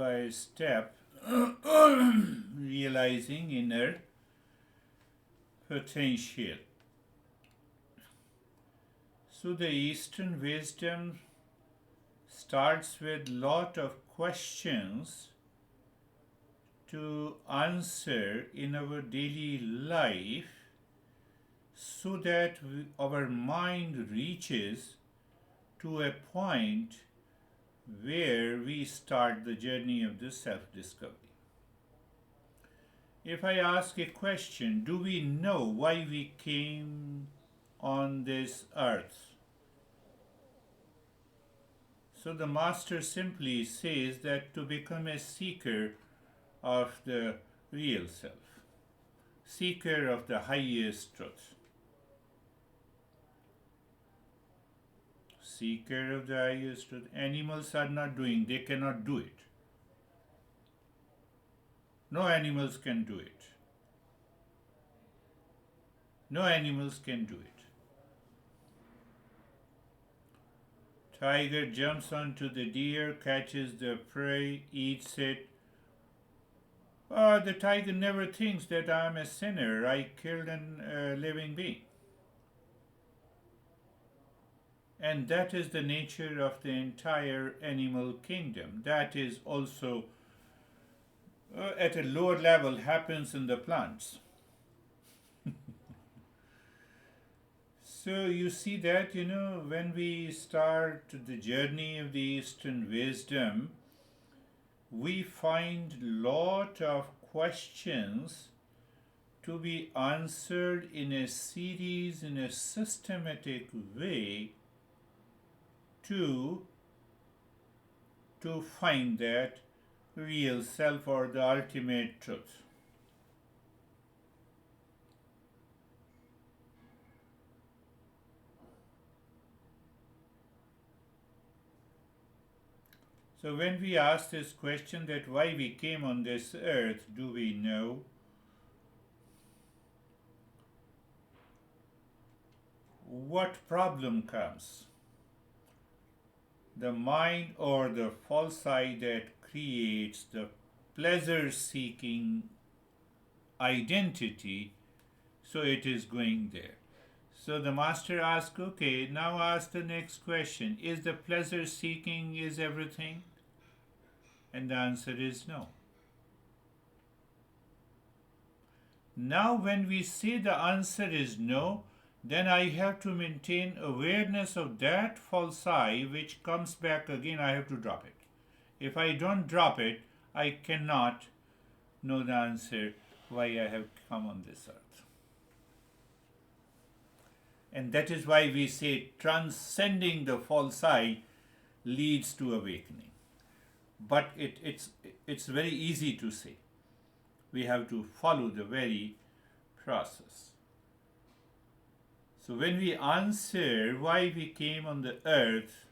by step realizing inner potential. So the Eastern wisdom starts with lot of questions to answer in our daily life so that our mind reaches to a point where we start the journey of the self-discovery. If I ask a question, do we know why we came on this earth? So the Master simply says that to become a seeker of the real self, seeker of the highest truth, seeker of the highest truth. Animals are not doing, they cannot do it. No animals can do it. No animals can do it. Tiger jumps onto the deer, catches the prey, eats it. The tiger never thinks that I am a sinner. I killed a living being. And that is the nature of the entire animal kingdom. That is also at a lower level happens in the plants. So you see that, when we start the journey of the Eastern wisdom, we find lot of questions to be answered in a series, in a systematic way to find that real self or the ultimate truth. So when we ask this question that why we came on this earth, do we know? What problem comes? The mind or the false I that creates the pleasure-seeking identity, so it is going there. So the Master asks, okay, now ask the next question. Is the pleasure-seeking is everything? And the answer is no. Now when we say the answer is no, then I have to maintain awareness of that false I which comes back again. I have to drop it. If I don't drop it, I cannot know the answer why I have come on this earth. And that is why we say transcending the false I leads to awakening. But it's very easy to say. We have to follow the very process. So when we answer why we came on the earth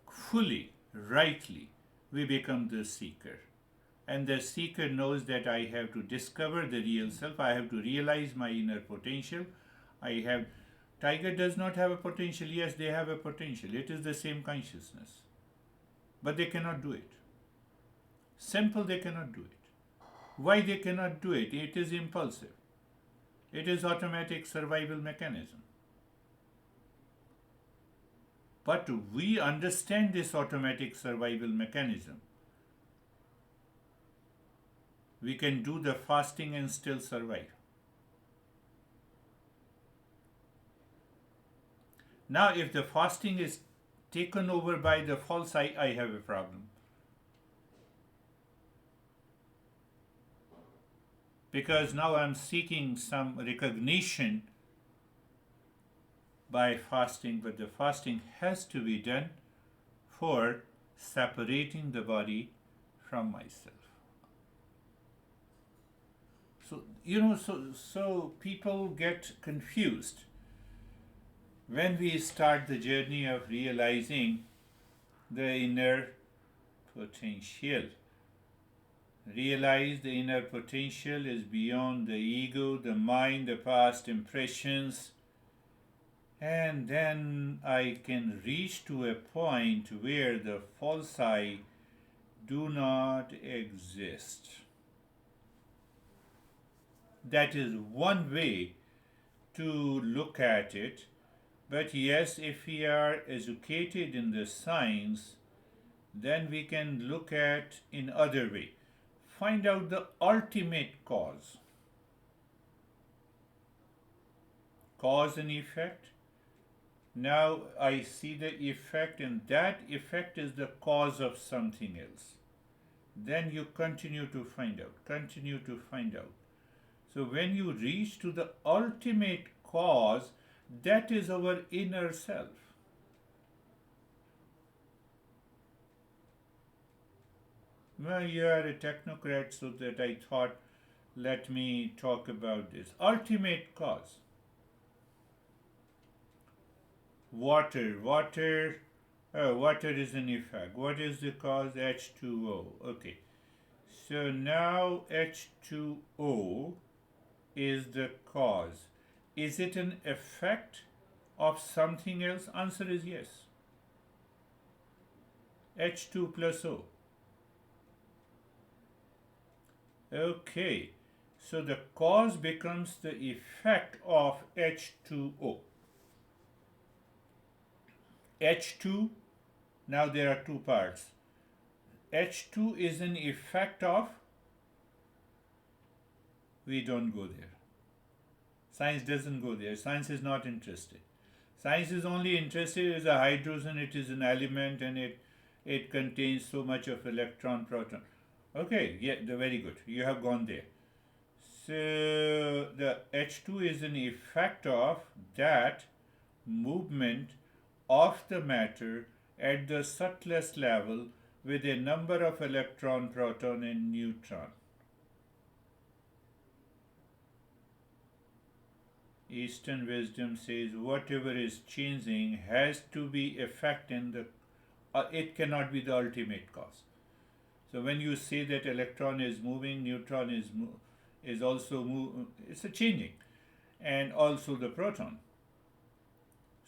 fully, rightly, we become the seeker. And the seeker knows that I have to discover the real self. I have to realize my inner potential. Tiger does not have a potential. Yes, they have a potential. It is the same consciousness. But they cannot do it. Simple, they cannot do it. Why they cannot do it? It is impulsive. It is automatic survival mechanism. But we understand this automatic survival mechanism. We can do the fasting and still survive. Now, if the fasting is taken over by the false I have a problem. Because now I'm seeking some recognition by fasting, but the fasting has to be done for separating the body from myself. So people get confused when we start the journey of realizing the inner potential. Realize the inner potential is beyond the ego, the mind, the past impressions. And then I can reach to a point where the false I do not exist. That is one way to look at it. But yes, if we are educated in the science, then we can look at in other way. Find out the ultimate cause. Cause and effect. Now I see the effect, and that effect is the cause of something else. Then you continue to find out, continue to find out. So when you reach to the ultimate cause, that is our inner self. Well, you are a technocrat, so that I thought, let me talk about this. Ultimate cause. Water is an effect. What is the cause? H2O. Okay. So now H2O is the cause. Is it an effect of something else? Answer is yes. H2 plus O. Okay. So the cause becomes the effect of H2O. H2, now there are two parts. H2 is an effect of, we don't go there. Science doesn't go there. Science is not interested. Science is only interested as a hydrogen, it is an element, and it contains so much of electron, proton. Okay, yeah, very good. You have gone there. So the H2 is an effect of that movement of the matter at the subtlest level with a number of electron, proton, and neutron. Eastern wisdom says whatever is changing has to be affecting the, it cannot be the ultimate cause. So when you say that electron is moving, neutron is also it's a changing, and also the proton.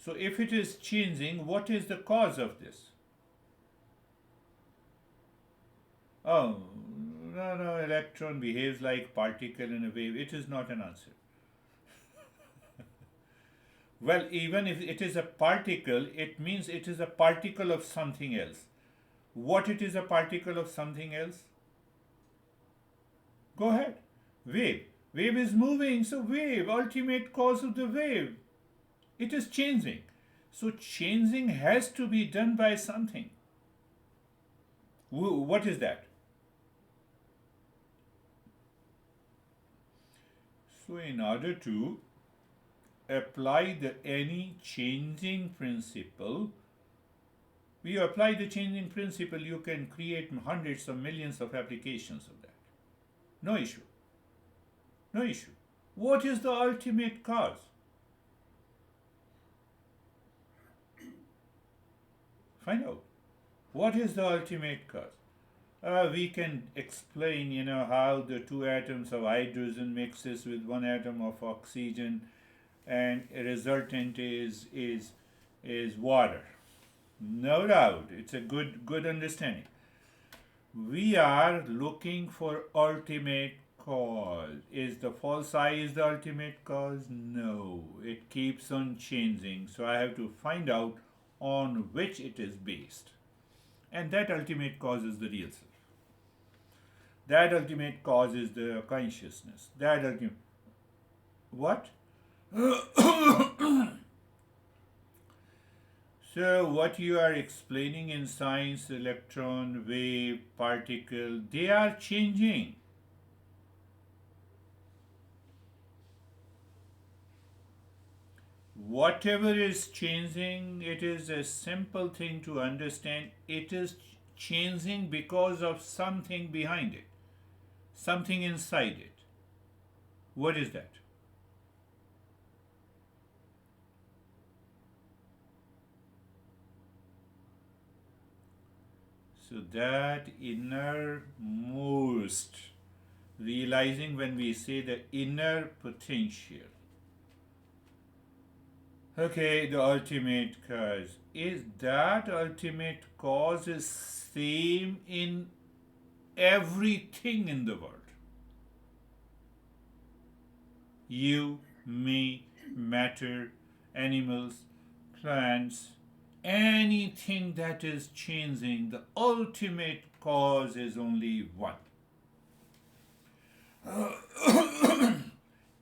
So if it is changing, what is the cause of this? Oh, no, electron behaves like particle in a wave. It is not an answer. Well, even if it is a particle, it means it is a particle of something else. What it is a particle of something else? Go ahead. Wave. Wave is moving, so wave, ultimate cause of the wave. It is changing. So changing has to be done by something. What is that? So in order to apply the any changing principle, when you apply the changing principle, you can create hundreds of millions of applications of that. No issue. No issue. What is the ultimate cause? Find out. What is the ultimate cause? We can explain, how the two atoms of hydrogen mixes with one atom of oxygen, and a resultant is water. No doubt, it's a good understanding. We are looking for ultimate cause. Is the false I is the ultimate cause? No, it keeps on changing. So I have to find out on which it is based. And that ultimate cause is the real self. That ultimate cause is the consciousness. That ultimate. What? So, what you are explaining in science, electron, wave, particle, they are changing. Whatever is changing, it is a simple thing to understand. It is changing because of something behind it, something inside it. What is that? So that innermost, realizing when we say the inner potential. Okay, the ultimate cause. Is that ultimate cause is same in everything in the world? You, me, matter, animals, plants, anything that is changing, the ultimate cause is only one.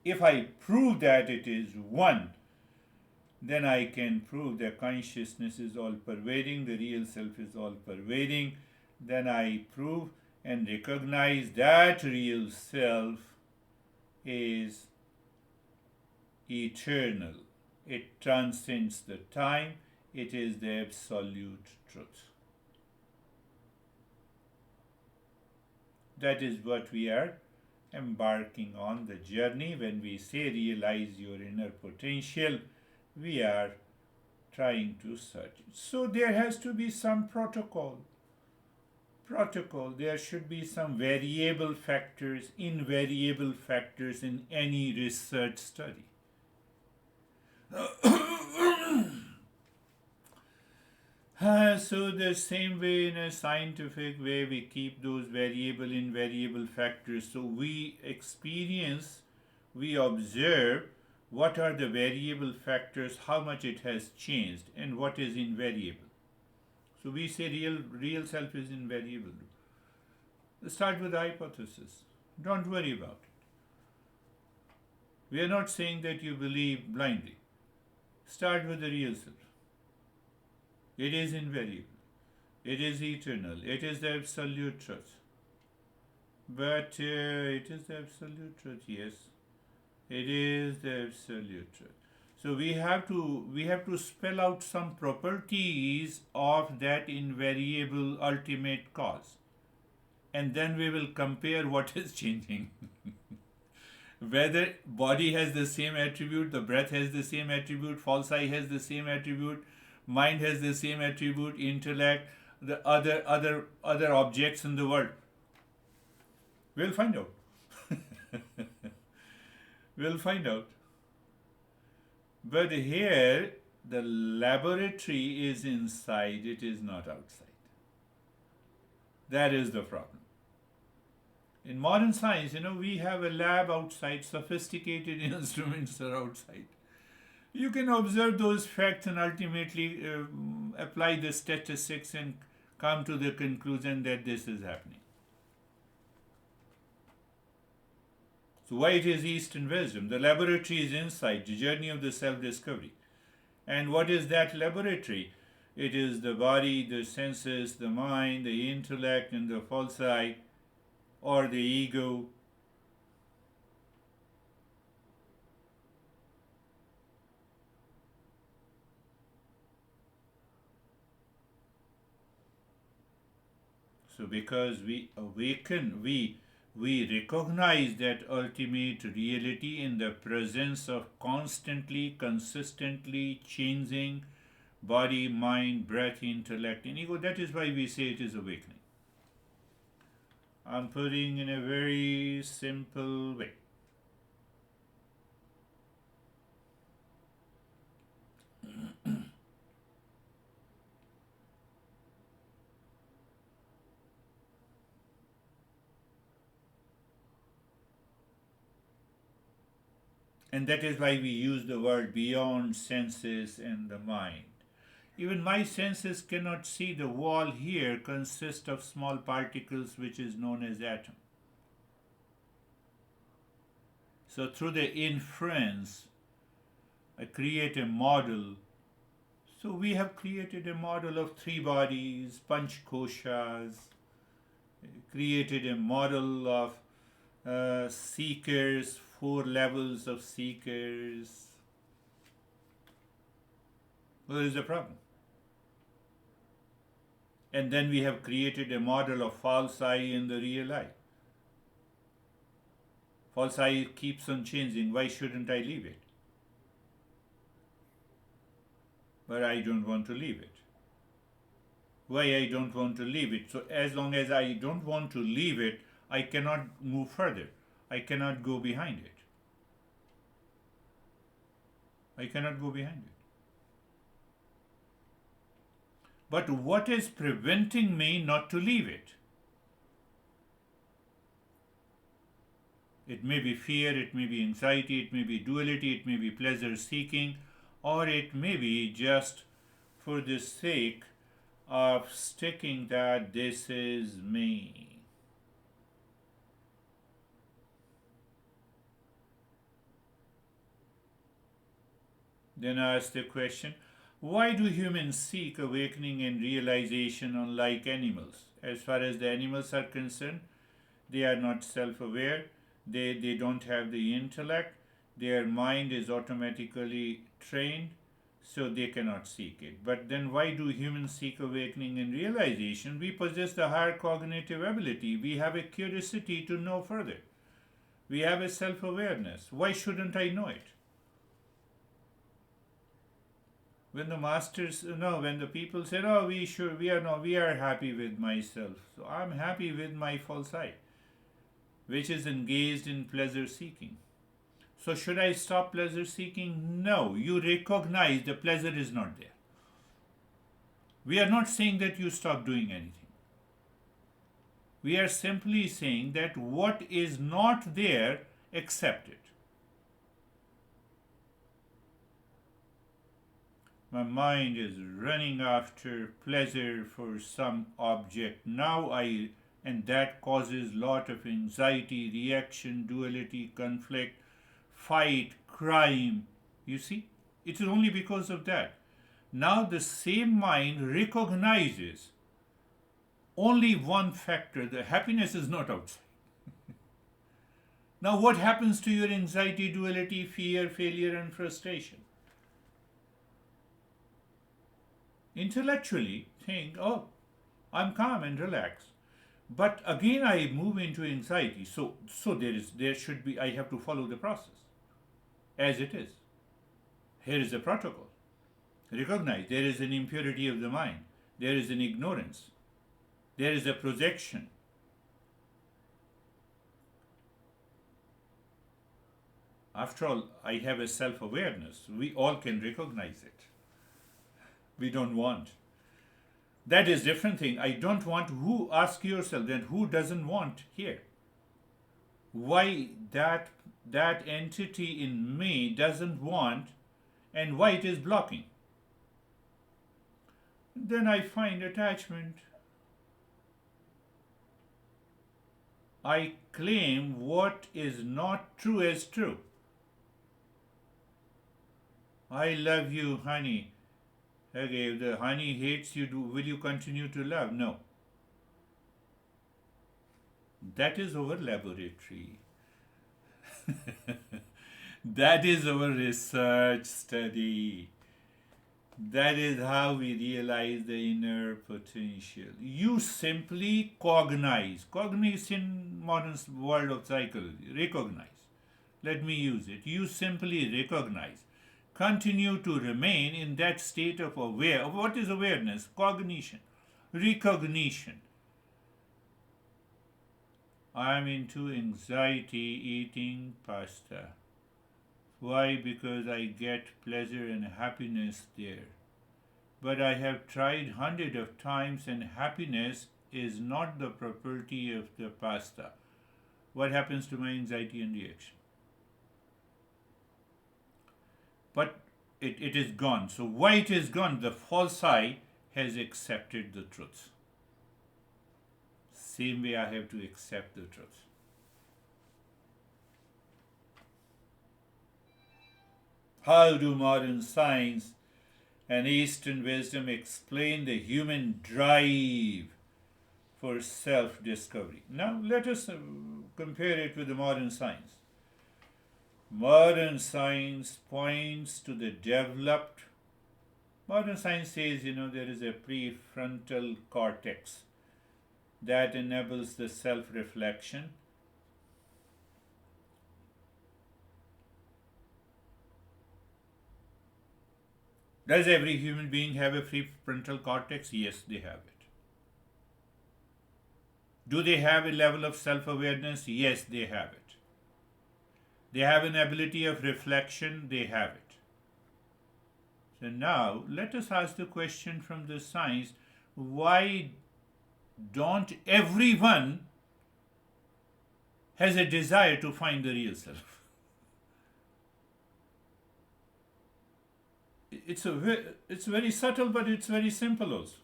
If I prove that it is one, then I can prove that consciousness is all pervading, the real self is all pervading. Then I prove and recognize that real self is eternal. It transcends the time, it is the absolute truth. That is what we are embarking on the journey. When we say realize your inner potential, we are trying to search. So there has to be some protocol. There should be some variable factors, invariable factors in any research study. So the same way in a scientific way we keep those variable invariable factors. So we experience, we observe what are the variable factors, how much it has changed, and what is invariable. So we say real self is invariable. Start with the hypothesis. Don't worry about it. We are not saying that you believe blindly. Start with the real self. It is invariable. It is eternal. It is the absolute truth. But it is the absolute truth, yes. It is the absolute truth. So we have to spell out some properties of that invariable ultimate cause. And then we will compare what is changing. Whether body has the same attribute, the breath has the same attribute, false eye has the same attribute, mind has the same attribute, intellect, the other objects in the world. We'll find out. We'll find out. But here, the laboratory is inside, it is not outside. That is the problem. In modern science, we have a lab outside, sophisticated instruments are outside. You can observe those facts and ultimately apply the statistics and come to the conclusion that this is happening. So why it is Eastern wisdom? The laboratory is inside, the journey of the self-discovery. And what is that laboratory? It is the body, the senses, the mind, the intellect, and the false eye, or the ego. So because we awaken, we recognize that ultimate reality in the presence of constantly, consistently changing body, mind, breath, intellect, and ego. That is why we say it is awakening. I'm putting in a very simple way. And that is why we use the word beyond senses and the mind. Even my senses cannot see the wall here consists of small particles which is known as atom. So through the inference, I create a model. So we have created a model of three bodies, panch koshas, created a model of seekers, 4 levels of seekers. What is the problem? And then we have created a model of false eye and the real eye. False eye keeps on changing. Why shouldn't I leave it? But I don't want to leave it. Why I don't want to leave it? So as long as I don't want to leave it, I cannot move further. I cannot go behind it. I cannot go behind it. But what is preventing me not to leave it? It may be fear, it may be anxiety, it may be duality, it may be pleasure seeking, or it may be just for the sake of sticking that this is me. Then ask the question, why do humans seek awakening and realization unlike animals? As far as the animals are concerned, they are not self aware, they don't have the intellect, their mind is automatically trained, so they cannot seek it. But then why do humans seek awakening and realization? We possess the higher cognitive ability, we have a curiosity to know further, we have a self awareness. Why shouldn't I know it? When the masters, no, when the people said, "Oh, we are happy with myself," so I'm happy with my false I, which is engaged in pleasure seeking. So should I stop pleasure seeking? No, you recognize the pleasure is not there. We are not saying that you stop doing anything. We are simply saying that what is not there, accept it. My mind is running after pleasure for some object. And that causes lot of anxiety, reaction, duality, conflict, fight, crime. You see, it is only because of that. Now the same mind recognizes only one factor, the happiness is not outside. Now what happens to your anxiety, duality, fear, failure, and frustration? Intellectually think, oh, I'm calm and relaxed. But again I move into anxiety. So there should be, I have to follow the process as it is. Here is the protocol. Recognize there is an impurity of the mind. There is an ignorance. There is a projection. After all, I have a self awareness. We all can recognize it. We don't want. That is different thing. I don't want. Who, ask yourself then, who doesn't want here? Why that entity in me doesn't want, and why it is blocking? Then I find attachment. I claim what is not true as true. I love you, honey. Okay, if the honey hates you, will you continue to love? No. That is our laboratory. That is our research study. That is how we realize the inner potential. You simply cognize. Cognize in modern world of psychology. Recognize. Let me use it. You simply recognize. Continue to remain in that state of aware. What is awareness? Cognition. Recognition. I am into anxiety eating pasta. Why? Because I get pleasure and happiness there. But I have tried hundreds of times and happiness is not the property of the pasta. What happens to my anxiety and reaction? But it is gone. So why it is gone? The false I has accepted the truth. Same way I have to accept the truth. How do modern science and Eastern wisdom explain the human drive for self-discovery? Now let us compare it with the modern science. Modern science points to the developed. Modern science says, there is a prefrontal cortex that enables the self-reflection. Does every human being have a prefrontal cortex? Yes, they have it. Do they have a level of self-awareness? Yes, they have it. They have an ability of reflection? They have it. So now let us ask the question from the science, why don't everyone has a desire to find the real self? It's very subtle, but it's very simple also.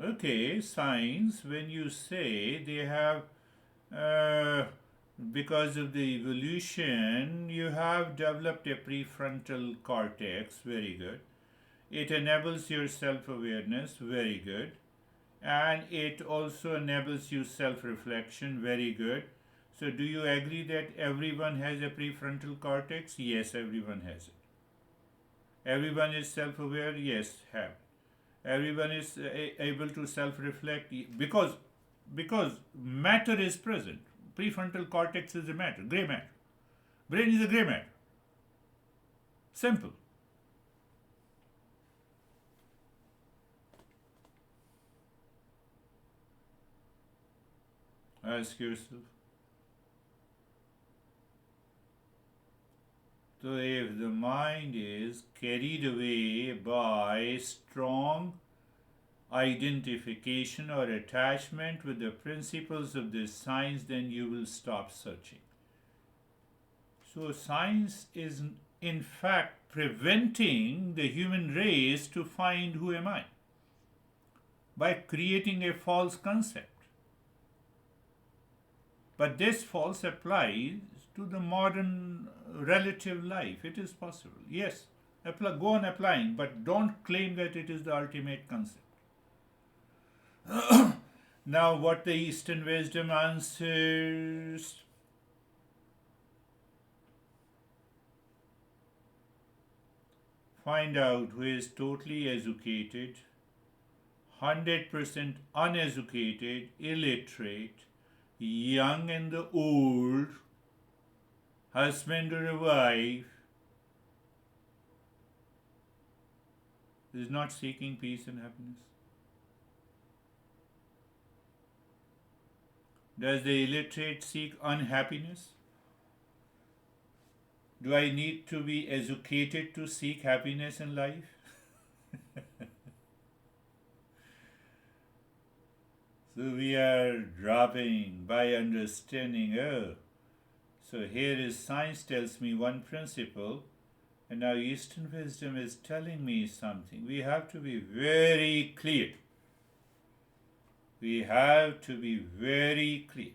Okay, science, when you say they have, uh, because of the evolution, you have developed a prefrontal cortex, very good. It enables your self awareness, very good. And it also enables you self reflection, very good. So, do you agree that everyone has a prefrontal cortex? Yes, everyone has it. Everyone is self aware? Yes, have. Everyone is able to self reflect because matter is present. Prefrontal cortex is a matter, gray matter. Brain is a gray matter. Simple. Ask yourself. So, if the mind is carried away by strong identification or attachment with the principles of this science, then you will stop searching. So, science is in fact preventing the human race to find who am I by creating a false concept. But this false applies to the modern relative life. It is possible. Yes, go on applying, but don't claim that it is the ultimate concept. Now, what the Eastern wisdom answers. Find out who is totally educated, 100% uneducated, illiterate, young and the old, husband or a wife, is not seeking peace and happiness. Does the illiterate seek unhappiness? Do I need to be educated to seek happiness in life? So we are dropping by understanding, oh, so here is science tells me one principle, and now Eastern wisdom is telling me something. We have to be very clear. We have to be very clear.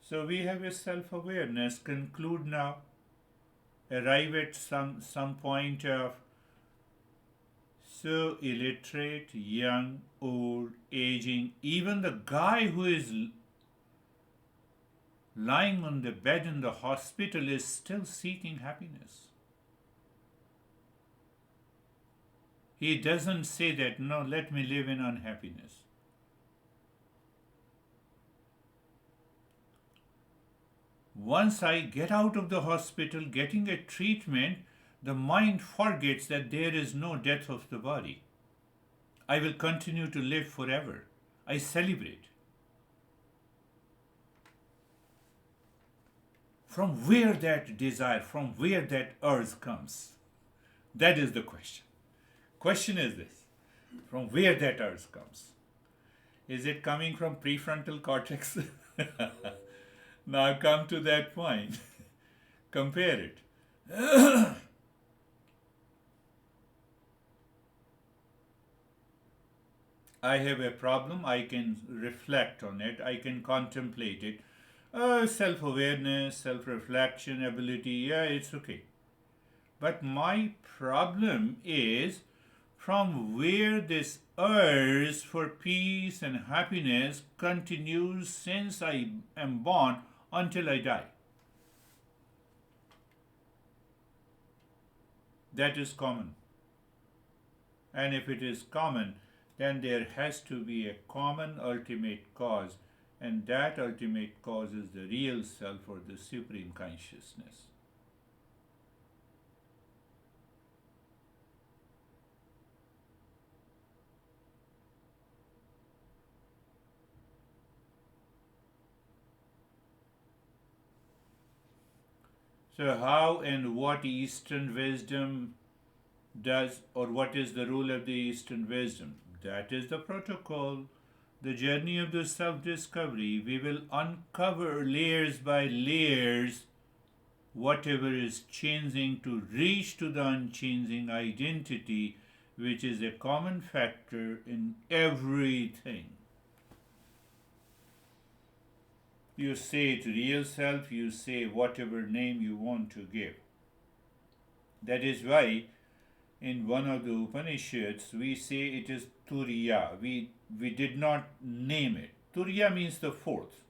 So we have a self-awareness. Conclude now. Arrive at some point of so illiterate, young, old, aging. Even the guy who is lying on the bed in the hospital is still seeking happiness. He doesn't say that, no, let me live in unhappiness. Once I get out of the hospital, getting a treatment, the mind forgets that there is no death of the body. I will continue to live forever. I celebrate. From where that desire, from where that urge comes? That is the question. Question is this: from where that urge comes? Is it coming from prefrontal cortex? Now come to that point. Compare it. I have a problem, I can reflect on it, I can contemplate it. Self awareness, self reflection, ability, yeah, it's okay. But my problem is from where this urge for peace and happiness continues since I am born until I die. That is common. And if it is common, then there has to be a common ultimate cause, and that ultimate cause is the real self or the supreme consciousness. So, how and what Eastern wisdom does, or what is the role of the Eastern wisdom? That is the protocol, the journey of the self discovery. We will uncover layers by layers whatever is changing to reach to the unchanging identity, which is a common factor in everything. You say it real self, you say whatever name you want to give. That is why in one of the Upanishads we say it is Turiya. We did not name it. Turiya means the fourth.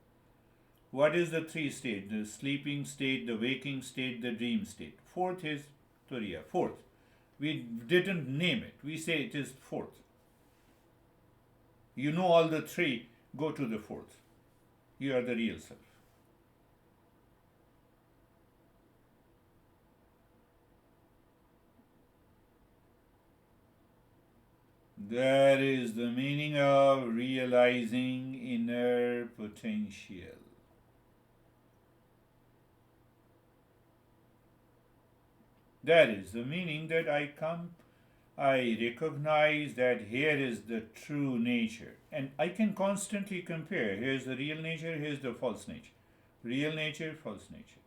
What is the three state? The sleeping state, the waking state, the dream state. Fourth is Turiya. Fourth. We didn't name it. We say it is fourth. You know all the three, go to the fourth. You are the real self. That is the meaning of realizing inner potential. That is the meaning that I recognize that here is the true nature. And I can constantly compare. Here's the real nature, here's the false nature. Real nature, false nature.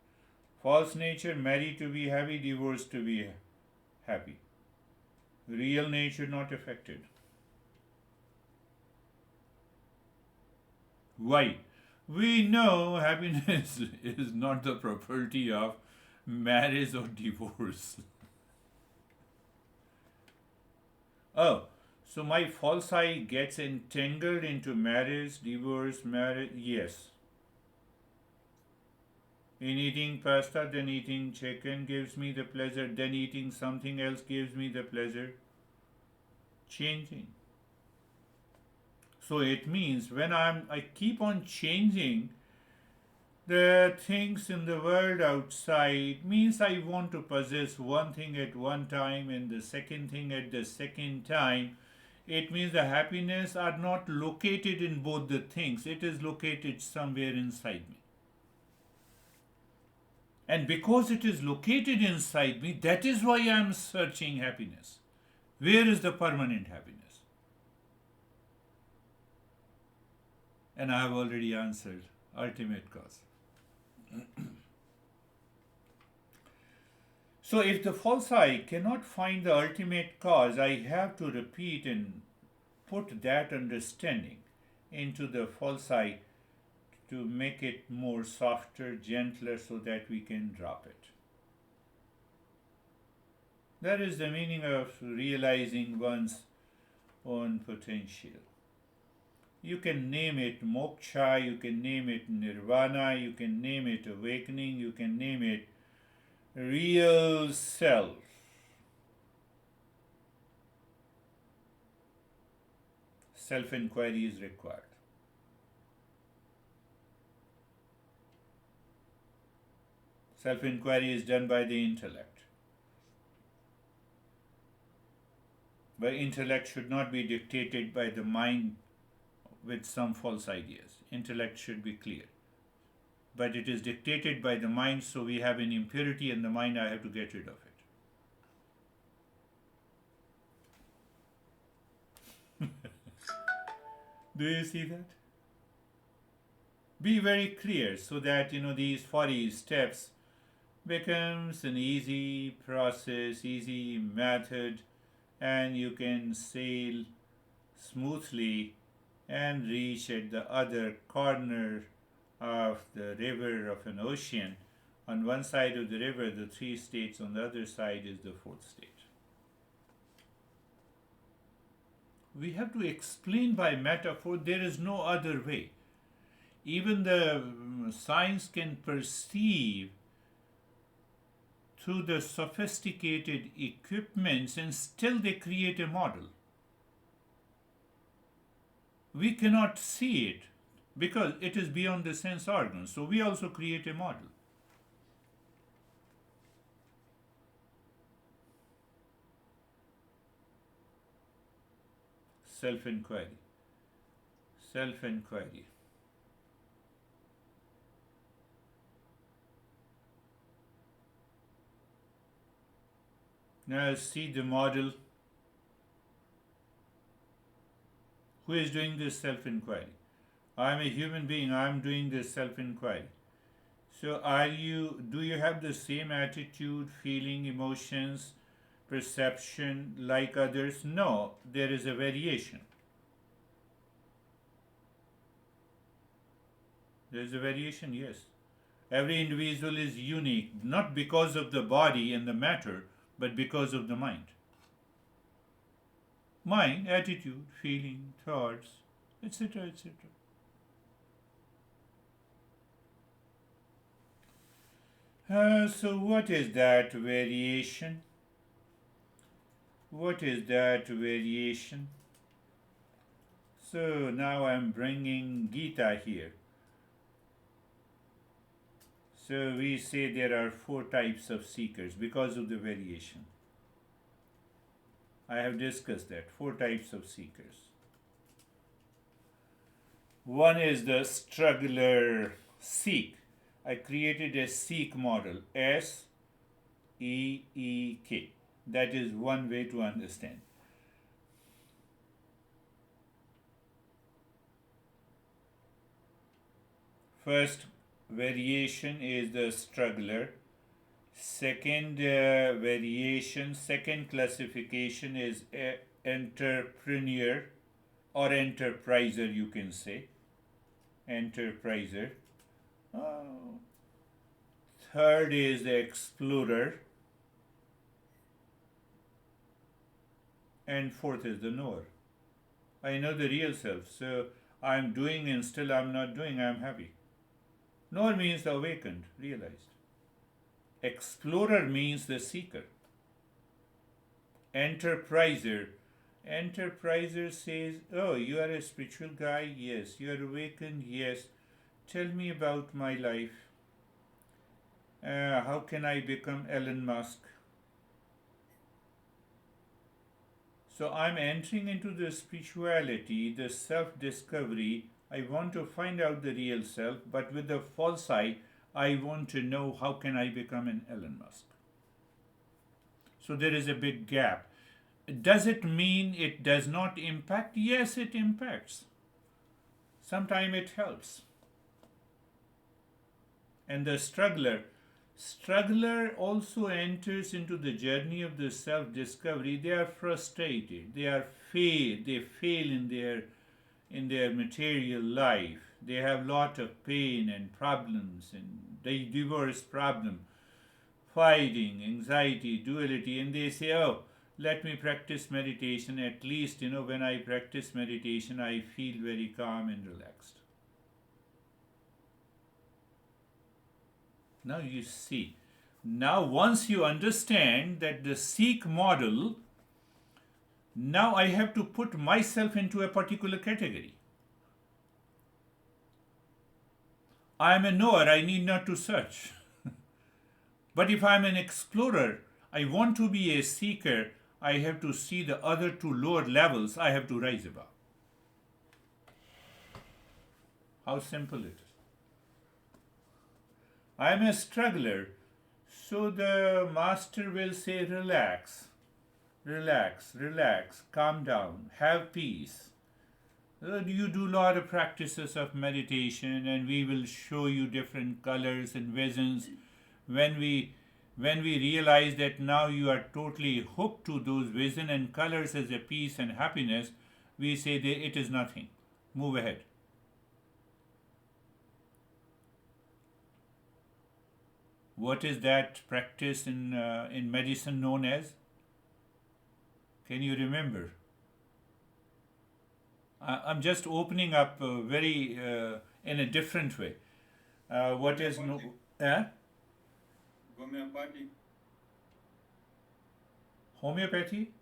False nature, married to be happy, divorced to be happy. Real nature not affected. Why? We know happiness is not the property of marriage or divorce. Oh, so my false I gets entangled into marriage, divorce, marriage. Yes. In eating pasta, then eating chicken gives me the pleasure, then eating something else gives me the pleasure. Changing. So it means when I keep on changing the things in the world outside, means I want to possess one thing at one time and the second thing at the second time. It means the happiness are not located in both the things. It is located somewhere inside me. And because it is located inside me, that is why I am searching happiness. Where is the permanent happiness? And I have already answered ultimate cause. So if the false I cannot find the ultimate cause, I have to repeat and put that understanding into the false I to make it more softer, gentler, so that we can drop it. That is the meaning of realizing one's own potential. You can name it moksha, you can name it nirvana, you can name it awakening, you can name it real self. Self-inquiry is required. Self-inquiry is done by the intellect. But intellect should not be dictated by the mind with some false ideas. Intellect should be clear. But it is dictated by the mind, so we have an impurity in the mind, I have to get rid of it. Do you see that? Be very clear so that these 40 steps becomes an easy process, easy method, and you can sail smoothly and reach at the other corner of the river of an ocean. On one side of the river, the three states, on the other side is the fourth state. We have to explain by metaphor, there is no other way. Even the science can perceive through the sophisticated equipments, and still they create a model. We cannot see it because it is beyond the sense organs, so we also create a model. Self-inquiry. Self-inquiry. Now see the model. Who is doing this self-inquiry? I'm a human being. I'm doing this self-inquiry. So do you have the same attitude, feeling, emotions, perception like others? No, there is a variation. There is a variation, yes. Every individual is unique, not because of the body and the matter, but because of the mind. Mind, attitude, feeling, thoughts, etc., etc. So, what is that variation? What is that variation? So, now I'm bringing Gita here. So, we say there are four types of seekers because of the variation. I have discussed that. Four types of seekers. One is the struggler seek. I created a seek model, SEEK. That is one way to understand. First variation is the struggler. Second variation, second classification is entrepreneur or enterpriser, you can say. Enterpriser. Oh. Third is the explorer. And fourth is the knower. I know the real self, so I'm doing and still I'm not doing, I'm happy. Knower means the awakened, realized. Explorer means the seeker. Enterpriser. Enterpriser says, oh, you are a spiritual guy? Yes. You are awakened? Yes. Tell me about my life. How can I become Elon Musk? So I'm entering into the spirituality, the self-discovery. I want to find out the real self, but with the false eye, I want to know how can I become an Elon Musk. So there is a big gap. Does it mean it does not impact? Yes, it impacts. Sometimes it helps. And the struggler also enters into the journey of the self-discovery. They are frustrated. They fail in their material life. They have lot of pain and problems and they divorce problem, fighting, anxiety, duality, and they say, oh, let me practice meditation. At least, when I practice meditation, I feel very calm and relaxed. Now you see, now once you understand that the seek model, now I have to put myself into a particular category. I am a knower, I need not to search. But if I am an explorer, I want to be a seeker, I have to see the other two lower levels I have to rise above. How simple it is. I am a struggler, so the master will say, relax, relax, relax, calm down, have peace. You do a lot of practices of meditation, and we will show you different colors and visions. When we realize that now you are totally hooked to those vision and colors as a peace and happiness, we say that it is nothing. Move ahead. What is that practice in medicine known as? Can you remember? I'm just opening up very in a different way. What is no? Homeopathic. Homeopathy?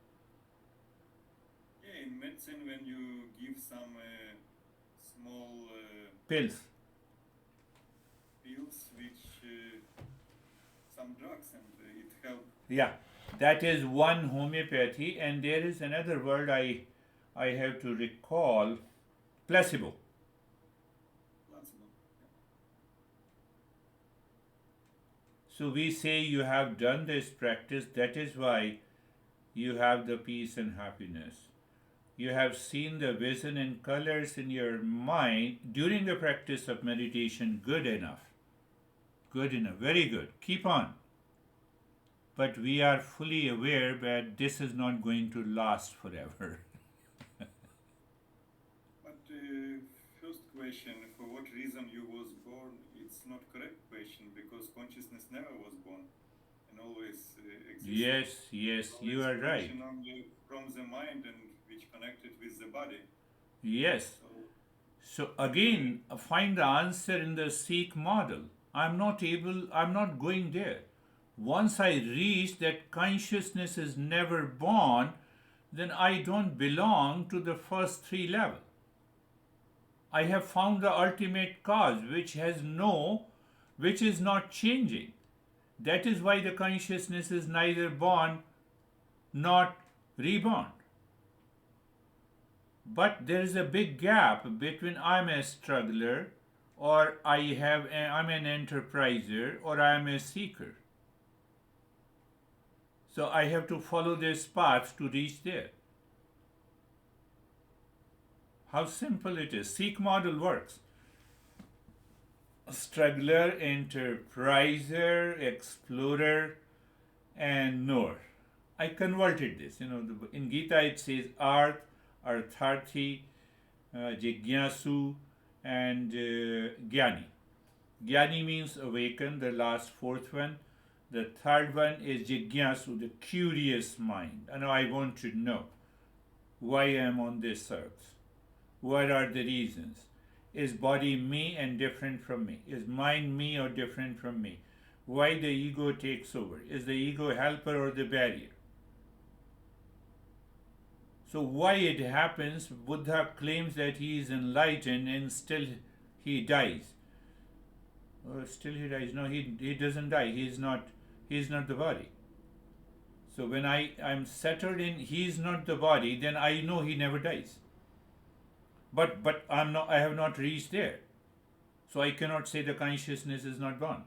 Yeah, in medicine, when you give some small Pills. pills, which some drugs, and it helps. Yeah, that is one homeopathy, and there is another word I have to recall. Placebo. Placebo. So we say you have done this practice. That is why you have the peace and happiness. You have seen the vision and colors in your mind during the practice of meditation. Good enough. Good enough. Very good. Keep on. But we are fully aware that this is not going to last forever. But first question, for what reason you was born? It's not correct question because consciousness never was born and always existed. Yes, you are right. Only from the mind and which connected with the body. Yes. So, So again, find the answer in the Sikh model. I'm not going there. Once I reach that consciousness is never born, then I don't belong to the first three levels. I have found the ultimate cause which is not changing. That is why the consciousness is neither born nor reborn. But there is a big gap between I'm a struggler or I'm an enterpriser or I'm a seeker. So I have to follow this path to reach there. How simple it is. Sikh model works. Struggler, enterpriser, explorer, and knower. I converted this. In Gita it says Arth, Artharthi, Jigyasu, and Gyani. Gyani means awakened, the last fourth one. The third one is Jigyasu, the curious mind. And I want to know why I am on this earth. What are the reasons? Is body me and different from me? Is mind me or different from me? Why the ego takes over? Is the ego helper or the barrier? So why it happens, Buddha claims that he is enlightened and still he dies. Still he dies. No, he doesn't die. He is not the body. So when I'm settled in he is not the body, then I know he never dies. But I have not reached there. So I cannot say the consciousness is not born.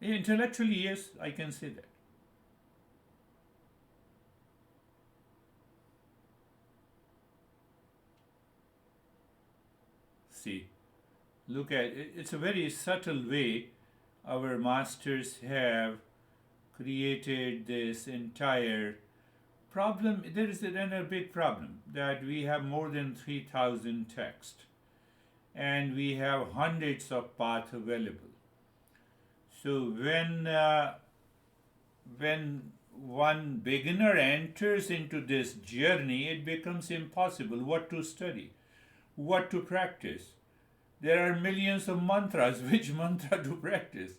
Intellectually, yes, I can say that. See, look at it. It's a very subtle way our masters have created this entire problem. There is another big problem that we have more than 3,000 texts and we have hundreds of paths available. So when one beginner enters into this journey, it becomes impossible what to study, what to practice. There are millions of mantras. Which mantra to practice?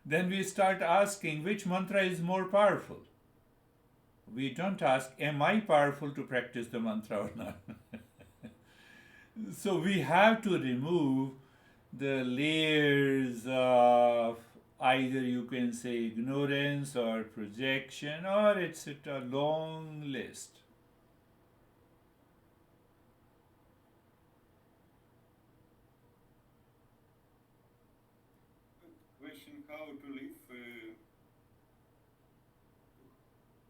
Then we start asking which mantra is more powerful. We don't ask, am I powerful to practice the mantra or not? So we have to remove the layers of either you can say ignorance or projection, or it's a long list. question how to live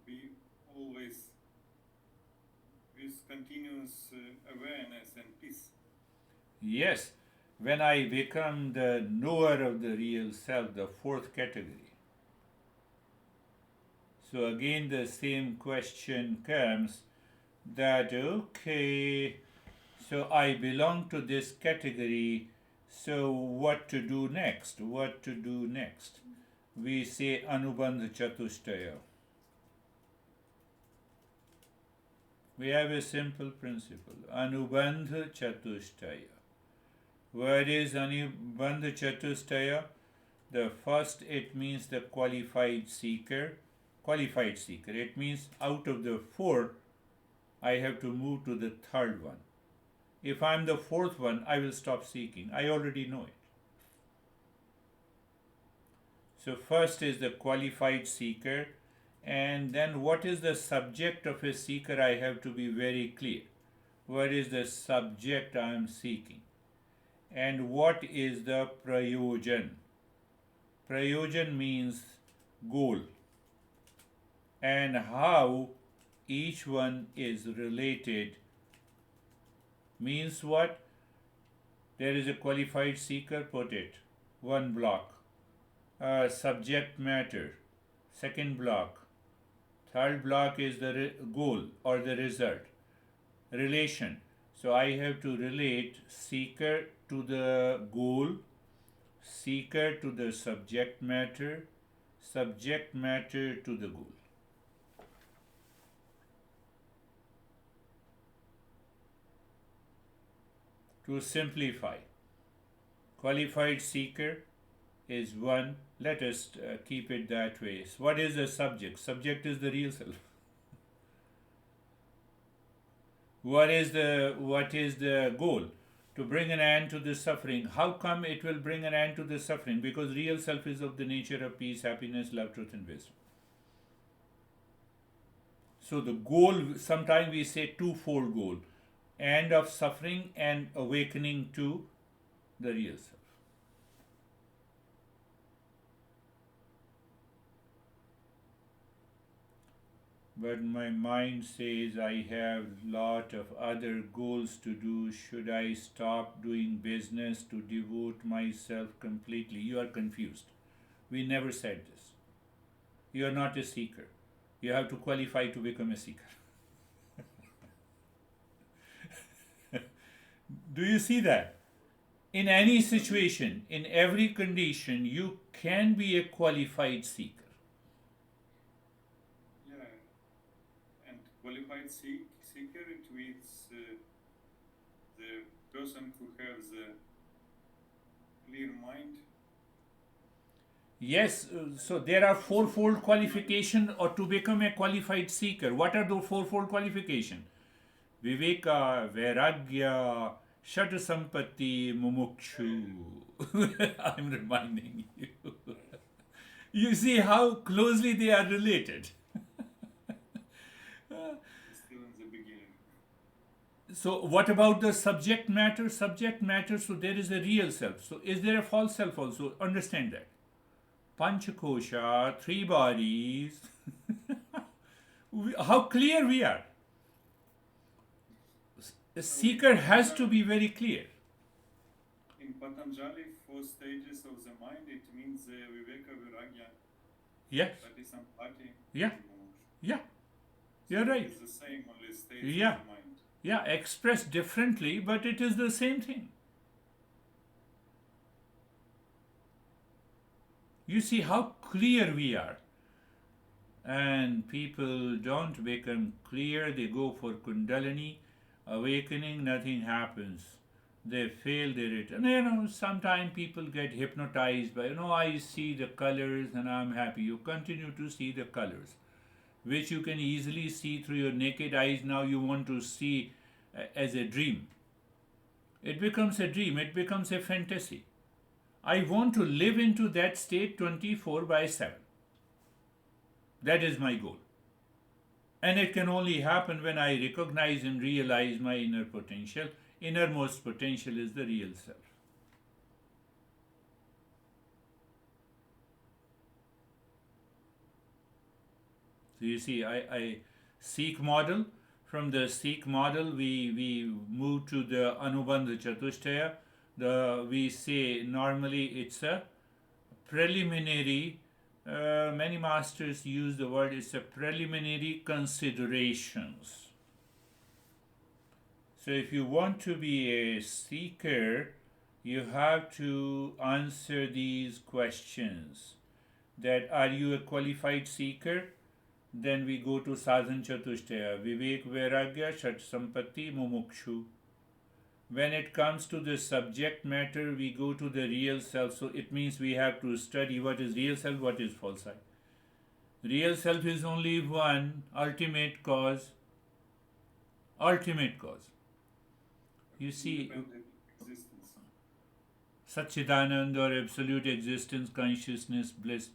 be always with continuous awareness and peace. Yes, when I become the knower of the real self, the fourth category. So again, the same question comes that, okay, so I belong to this category, so what to do next? What to do next? We say Anubandha Chatushtaya. We have a simple principle, Anubandha Chatushtaya. What is Anubandha Chatushtaya? The first, it means the qualified seeker. Qualified seeker. It means out of the four, I have to move to the third one. If I'm the fourth one, I will stop seeking. I already know it. So first is the qualified seeker, and then what is the subject of a seeker? I have to be very clear. What is the subject I am seeking? And what is the prayojan? Prayojan means goal. And how each one is related means what? There is a qualified seeker, put it. One block. Subject matter. Second block. Third block is the goal or the result. Relation. So I have to relate seeker to the goal, seeker to the subject matter to the goal. To simplify, qualified seeker is one. Let us keep it that way. So what is the subject? Subject is the real self. What is the goal? To bring an end to the suffering. How come it will bring an end to the suffering? Because real self is of the nature of peace, happiness, love, truth, and wisdom. So the goal, sometimes we say twofold goal: end of suffering and awakening to the real self. But my mind says I have lot of other goals to do. Should I stop doing business to devote myself completely? You are confused. We never said this. You are not a seeker. You have to qualify to become a seeker. Do you see that? In any situation, in every condition, you can be a qualified seeker. Qualified seeker, it means the person who has a clear mind. Yes, so there are fourfold qualification or to become a qualified seeker. What are those fourfold qualification? Viveka, Vairagya, Shat Sampatti, Mumukshu. I'm reminding you. You see how closely they are related. Still in the beginning. So what about the subject matter? Subject matter, so there is a real self. So is there a false self also? Understand that. Panchakosha, three bodies. How clear we are. A seeker has to be very clear. In Patanjali, 4 stages of the mind, it means Viveka, Vairagya, Yes. Sati, Sampati, Yeah. Yeah. You're right. It's the same, only states Yeah. of the mind. Yeah, expressed differently, but it is the same thing. You see how clear we are. And people don't become clear, they go for kundalini, awakening, nothing happens. They fail, they return. Sometimes people get hypnotized by, I see the colors and I'm happy. You continue to see the colors, which you can easily see through your naked eyes. Now you want to see as a dream. It becomes a dream, it becomes a fantasy. I want to live into that state 24/7. That is my goal. And it can only happen when I recognize and realize my inner potential. Innermost potential is the real self. So you see, I Sikh model. From the Sikh model, we move to the Anubandha Chatushtaya. We say normally it's a preliminary. Many masters use the word, it's a preliminary considerations. So if you want to be a seeker, you have to answer these questions. That are you a qualified seeker? Then we go to Sadhan Chatushtaya, Vivek, Vairagya, Shat Sampatti, Mumukshu. When it comes to the subject matter, we go to the real self. So it means we have to study what is real self, what is false I. Real self is only one, ultimate cause. Ultimate cause. You see, Satchidanand or absolute existence, consciousness, bliss.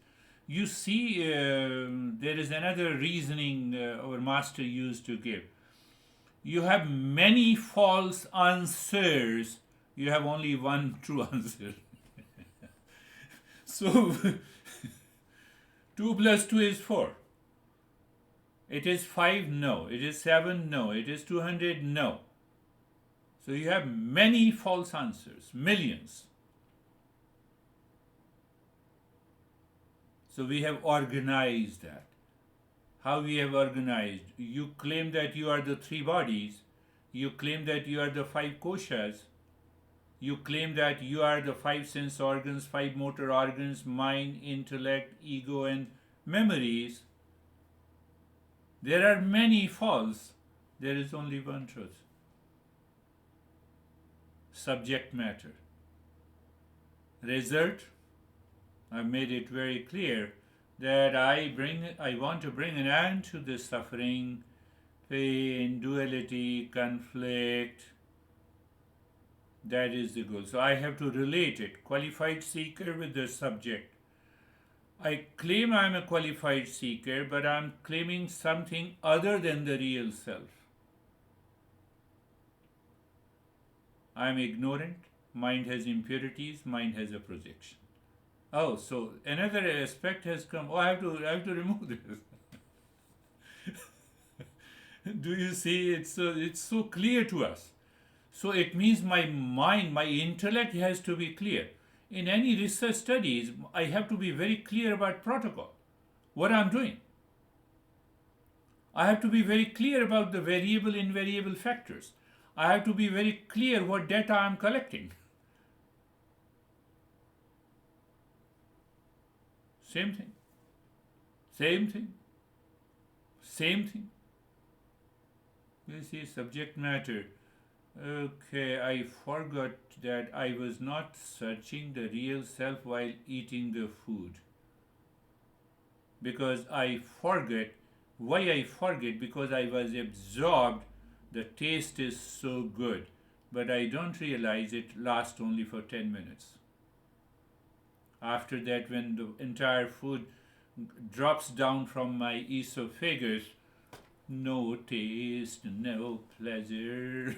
You see, there is another reasoning our master used to give. You have many false answers, you have only one true answer. So 2 plus 2 is 4. It is 5, no. It is 7, no. It is 200, no. So you have many false answers, millions. So we have organized that. How we have organized? You claim that you are the three bodies. You claim that you are the five koshas. You claim that you are the five sense organs, five motor organs, mind, intellect, ego, and memories. There are many false. There is only one truth. Subject matter. Result, I made it very clear that I want to bring an end to this suffering, pain, duality, conflict. That is the goal. So I have to relate it, qualified seeker with the subject. I claim I am a qualified seeker, but I am claiming something other than the real self. I am ignorant, mind has impurities, mind has a projection. Oh, so another aspect has come. Oh, I have to remove this. Do you see? It's so clear to us. So it means my mind, my intellect has to be clear. In any research studies, I have to be very clear about protocol, what I'm doing. I have to be very clear about the variable, invariable factors. I have to be very clear what data I'm collecting. Same thing. Same thing. Same thing. You see, subject matter. Okay, I forgot that I was not searching the real self while eating the food. Because I forget. Why I forget? Because I was absorbed. The taste is so good. But I don't realize it lasts only for 10 minutes. After that, when the entire food drops down from my esophagus, no taste, no pleasure.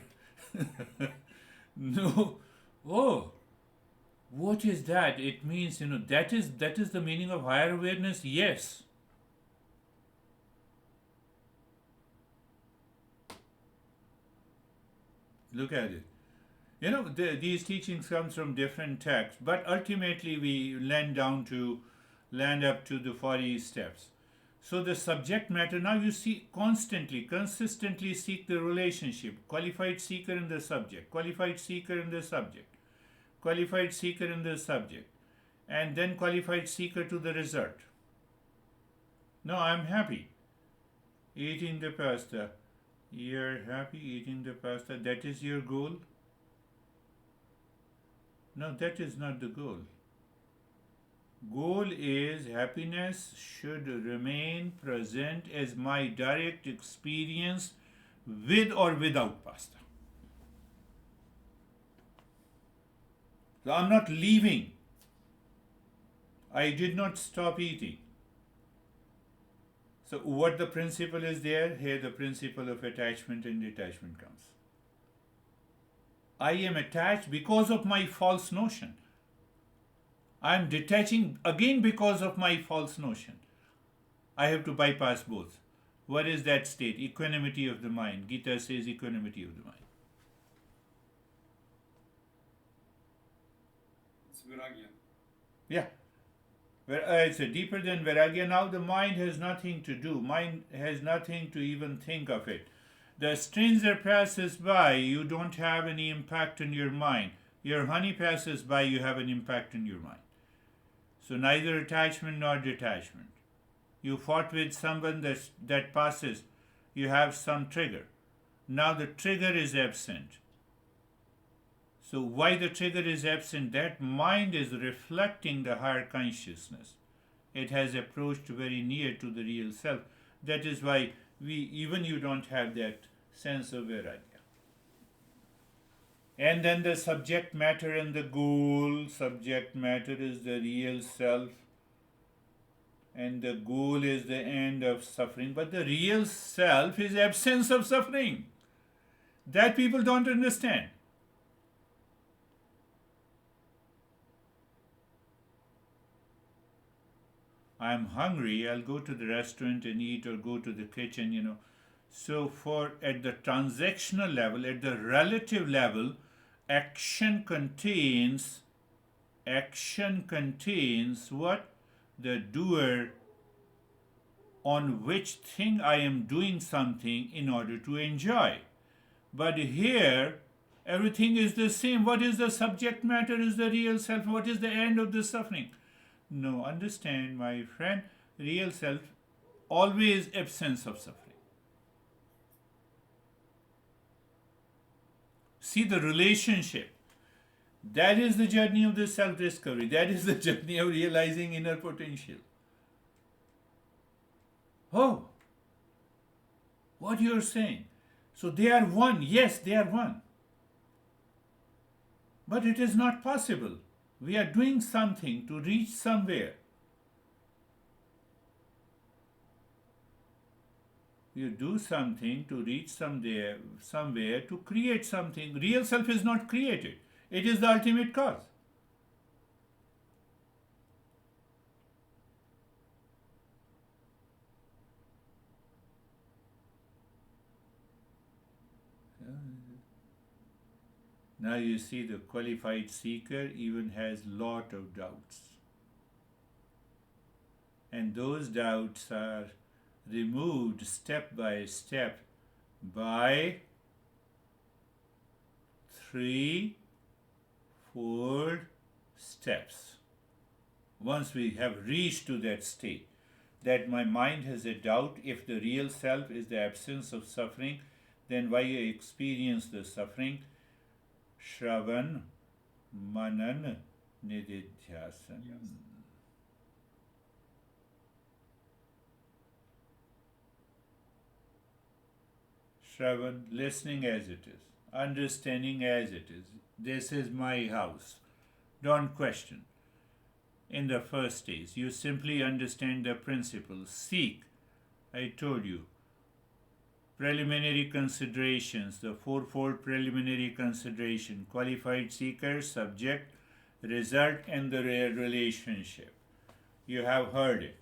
No. Oh, what is that? It means, that is the meaning of higher awareness. Yes. Look at it. These teachings comes from different texts, but ultimately we land up to the 40 steps. So the subject matter, now you see constantly, consistently seek the relationship. Qualified seeker in the subject, qualified seeker in the subject, qualified seeker in the subject, and then qualified seeker to the result. No, I'm happy eating the pasta. You're happy eating the pasta. That is your goal? No, that is not the goal. Goal is happiness should remain present as my direct experience with or without pasta. So I'm not leaving. I did not stop eating. So what the principle is there? Here the principle of attachment and detachment comes. I am attached because of my false notion. I am detaching again because of my false notion. I have to bypass both. What is that state? Equanimity of the mind. Gita says equanimity of the mind. It's viragya. Yeah. It's deeper than vairagya. Now the mind has nothing to do. Mind has nothing to even think of it. The stranger passes by, you don't have any impact on your mind. Your honey passes by, you have an impact on your mind. So neither attachment nor detachment. You fought with someone that passes, you have some trigger. Now the trigger is absent. So why the trigger is absent? That mind is reflecting the higher consciousness. It has approached very near to the real self. That is why you don't have that sense of vairagya. And then the subject matter and the goal. Subject matter is the real self. And the goal is the end of suffering. But the real self is absence of suffering. That people don't understand. I'm hungry, I'll go to the restaurant and eat or go to the kitchen. So for at the transactional level, at the relative level, action contains what? The doer on which thing I am doing something in order to enjoy. But here, everything is the same. What is the subject matter is the real self. What is the end of the suffering? No, understand, my friend, real self, always absence of suffering. See the relationship. That is the journey of the self discovery. That is the journey of realizing inner potential. Oh, what you are saying. So they are one. Yes, they are one. But it is not possible. We are doing something to reach somewhere. You do something to reach somewhere to create something. Real self is not created. It is the ultimate cause. Now you see the qualified seeker even has lot of doubts. And those doubts are removed step by step by 3, 4 steps. Once we have reached to that state, that my mind has a doubt if the real self is the absence of suffering, then why I experience the suffering? Shravan, Manan, Nididhyasan. Yes. Shravan, listening as it is, understanding as it is. This is my house. Don't question. In the first stage, you simply understand the principles. Seek, I told you, preliminary considerations, the fourfold preliminary consideration: qualified seeker, subject, result, and the relationship. You have heard it.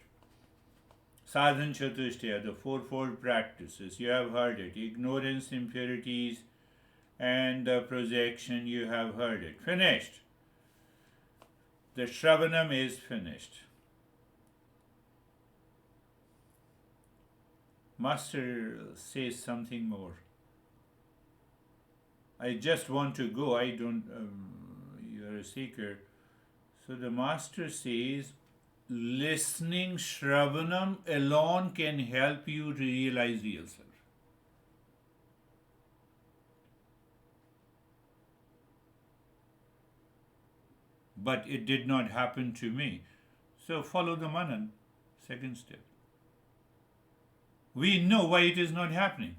Sadhan Chatushtaya, the fourfold practices, you have heard it. Ignorance, impurities, and the projection, you have heard it. Finished. The Shravanam is finished. Master says something more. I just want to go. I don't. You're a seeker. So the master says, listening Shravanam alone can help you to realize real self. But it did not happen to me. So follow the Manan, second step. We know why it is not happening.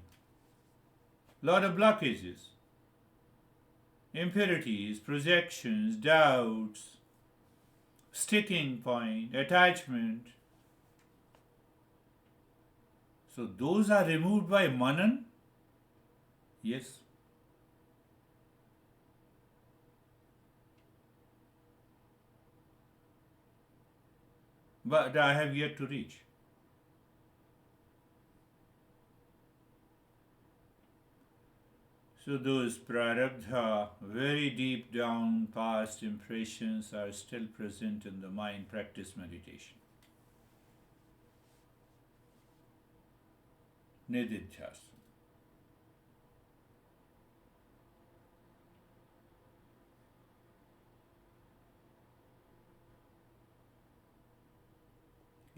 Lot of blockages, impurities, projections, doubts, sticking point, attachment. So those are removed by Manan? Yes. But I have yet to reach. So those prarabdha, very deep down past impressions are still present in the mind. Practice meditation. Nididhyas.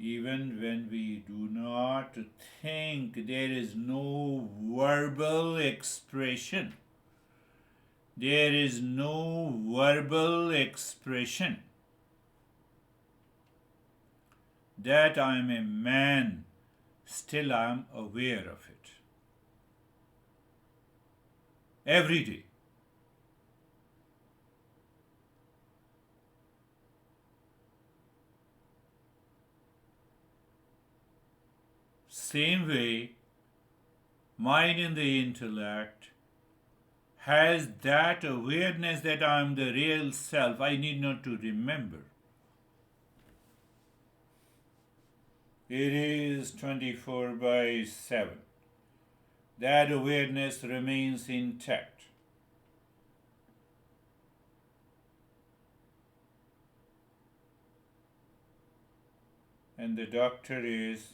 Even when we do not think, there is no verbal expression. There is no verbal expression that I am a man, still I am aware of it. Every day. Same way, mind in the intellect has that awareness that I am the real self. I need not to remember. It is 24 by 7. That awareness remains intact. And the doctor is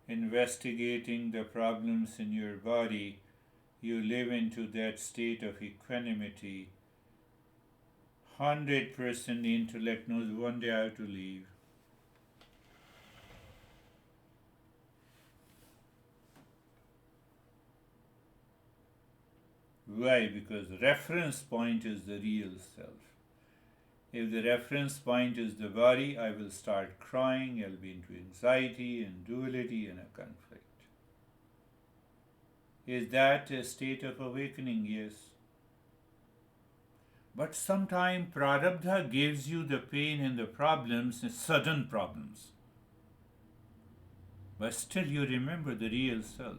investigating the problems in your body. You live into that state of equanimity. 100% intellect knows one day I have to leave. Why? Because the reference point is the real self. If the reference point is the body, I will start crying, I'll be into anxiety and duality and a conflict. Is that a state of awakening? Yes. But sometimes prarabdha gives you the pain and the problems, sudden problems. But still you remember the real self.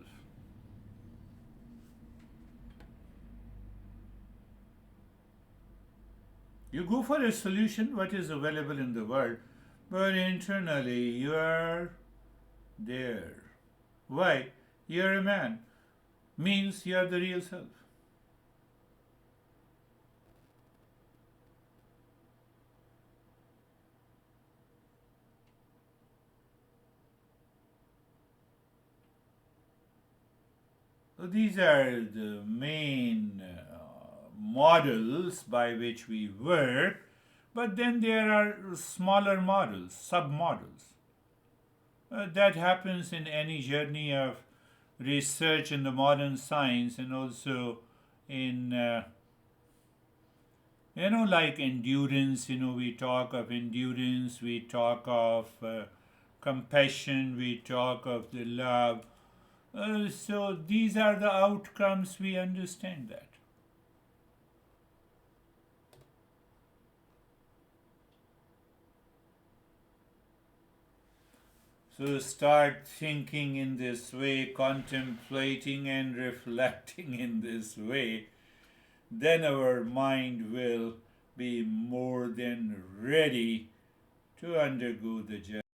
You go for a solution, what is available in the world, but internally you are there. Why? You are a man. Means you are the real self. So these are the main models by which we work, but then there are smaller models, sub-models. That happens in any journey of research in the modern science, and also in like endurance. We talk of endurance, we talk of compassion, we talk of the love. So these are the outcomes, we understand that. So start thinking in this way, contemplating and reflecting in this way, then our mind will be more than ready to undergo the journey.